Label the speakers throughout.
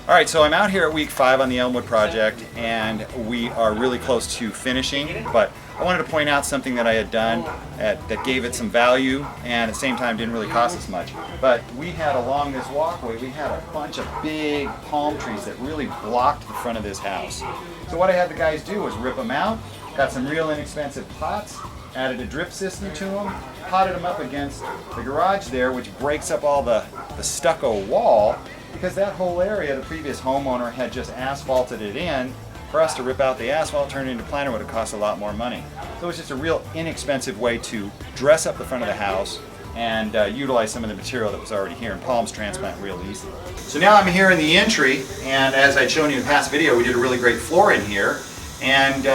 Speaker 1: All right, so I'm out here at week 5 on the Elmwood Project, and we are really close to finishing, but I wanted to point out something that I had done that gave it some value and at the same time didn't really cost us much. But we had along this walkway, we had a bunch of big palm trees that really blocked the front of this house. So what I had the guys do was rip them out, got some real inexpensive pots, added a drip system to them, potted them up against the garage there, which breaks up all the stucco wall, because that whole area, the previous homeowner had just asphalted it in. For us to rip out the asphalt, turn it into planter would have cost a lot more money. So it's just a real inexpensive way to dress up the front of the house and utilize some of the material that was already here, and palms transplant real easily. So now I'm here in the entry, and as I'd shown you in the past video, we did a really great floor in here. And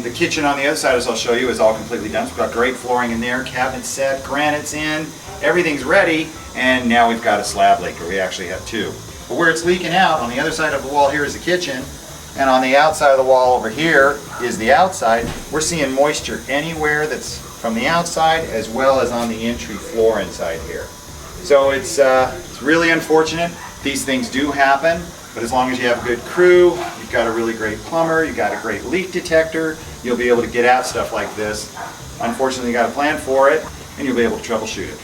Speaker 1: the kitchen on the other side, as I'll show you, is all completely done. So we've got great flooring in there, cabinets set, granite's in, everything's ready, and now we've got a slab leak, or we actually have 2. But where it's leaking out, on the other side of the wall here is the kitchen, and on the outside of the wall over here is the outside. We're seeing moisture anywhere that's from the outside as well as on the entry floor inside here. So it's really unfortunate. These things do happen, but as long as you have a good crew, you've got a really great plumber, you've got a great leak detector, you'll be able to get at stuff like this. Unfortunately, you got a plan for it, and you'll be able to troubleshoot it.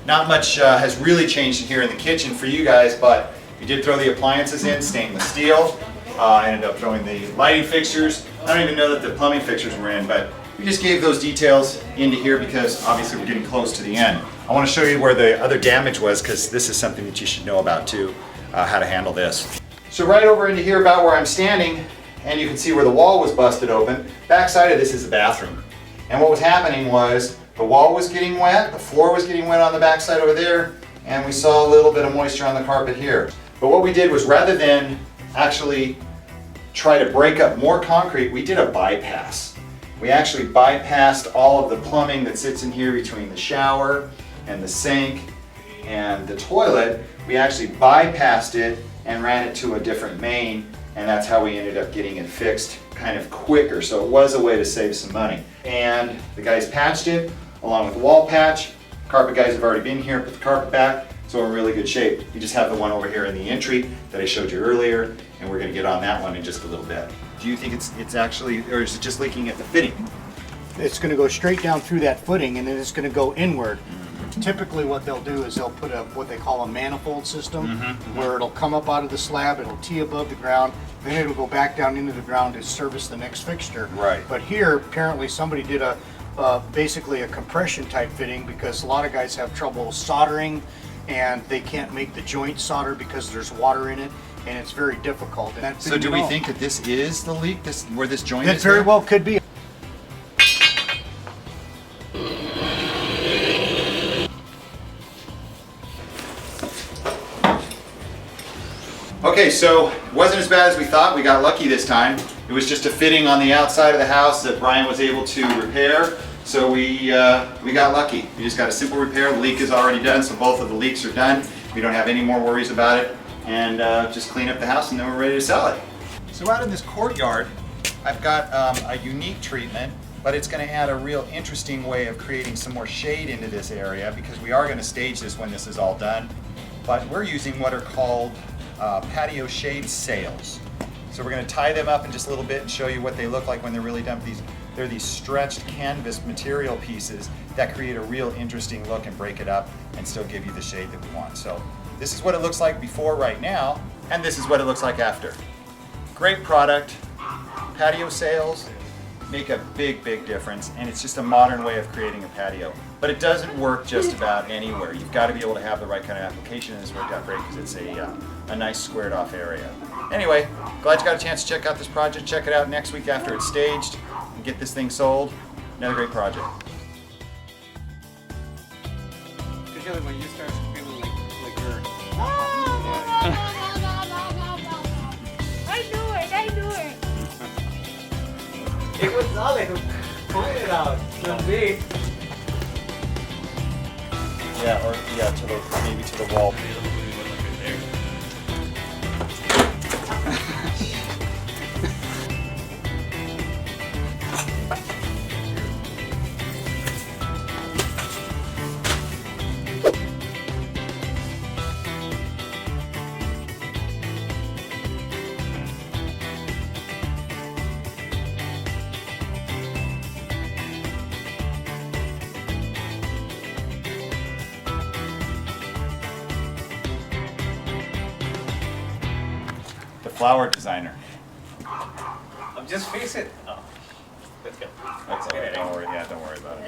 Speaker 1: Not much has really changed here in the kitchen for you guys, but we did throw the appliances in, stainless steel. I ended up throwing the lighting fixtures. I don't even know that the plumbing fixtures were in, but we just gave those details into here because obviously we're getting close to the end. I want to show you where the other damage was, because this is something that you should know about too, how to handle this. So right over into here about where I'm standing, and you can see where the wall was busted open. Backside of this is the bathroom. And what was happening was the wall was getting wet, the floor was getting wet on the backside over there, and we saw a little bit of moisture on the carpet here. But what we did was, rather than actually try to break up more concrete, we did a bypass. We actually bypassed all of the plumbing that sits in here between the shower and the sink and the toilet. We actually bypassed it and ran it to a different main, and that's how we ended up getting it fixed kind of quicker. So it was a way to save some money. And the guys patched it along with the wall patch. Carpet guys have already been here, put the carpet back, so we're in really good shape. You just have the one over here in the entry that I showed you earlier, and we're going to get on that one in just a little bit. Do you think it's actually, or is it just leaking at the fitting?
Speaker 2: It's going to go straight down through that footing, and then it's going to go inward. Typically what they'll do is they'll put what they call a manifold system, where it'll come up out of the slab, it'll tee above the ground, then it'll go back down into the ground to service the next fixture.
Speaker 1: Right.
Speaker 2: But here, apparently somebody did basically a compression type fitting, because a lot of guys have trouble soldering, and they can't make the joint solder because there's water in it, and it's very difficult. And
Speaker 1: So do we think that this is the leak, where this joint is?
Speaker 2: That very well could be.
Speaker 1: Okay, so it wasn't as bad as we thought. We got lucky this time. It was just a fitting on the outside of the house that Brian was able to repair. So we got lucky. We just got a simple repair. The leak is already done, so both of the leaks are done. We don't have any more worries about it. And just clean up the house, and then we're ready to sell it. So out in this courtyard, I've got a unique treatment, but it's going to add a real interesting way of creating some more shade into this area, because we are going to stage this when this is all done. But we're using what are called patio shade sails. So we're going to tie them up in just a little bit and show you what they look like when they're really done. They're these stretched canvas material pieces that create a real interesting look and break it up and still give you the shade that we want. So this is what it looks like before right now, and this is what it looks like after. Great product. Patio sails make a big difference, and it's just a modern way of creating a patio. But it doesn't work just about anywhere. You've got to be able to have the right kind of application, and this worked out great because it's a nice squared off area. Anyway, glad you got a chance to check out this project. Check it out next week after it's staged and get this thing sold. Another great project.
Speaker 3: Especially when you start feeling like you're...
Speaker 4: I knew it.
Speaker 3: It was Ale who pointed out, not me.
Speaker 1: Yeah, or maybe to the wall. flower designer.
Speaker 3: Just face it. Oh, let's go.
Speaker 1: That's all right. Don't worry. Yeah, don't worry about it.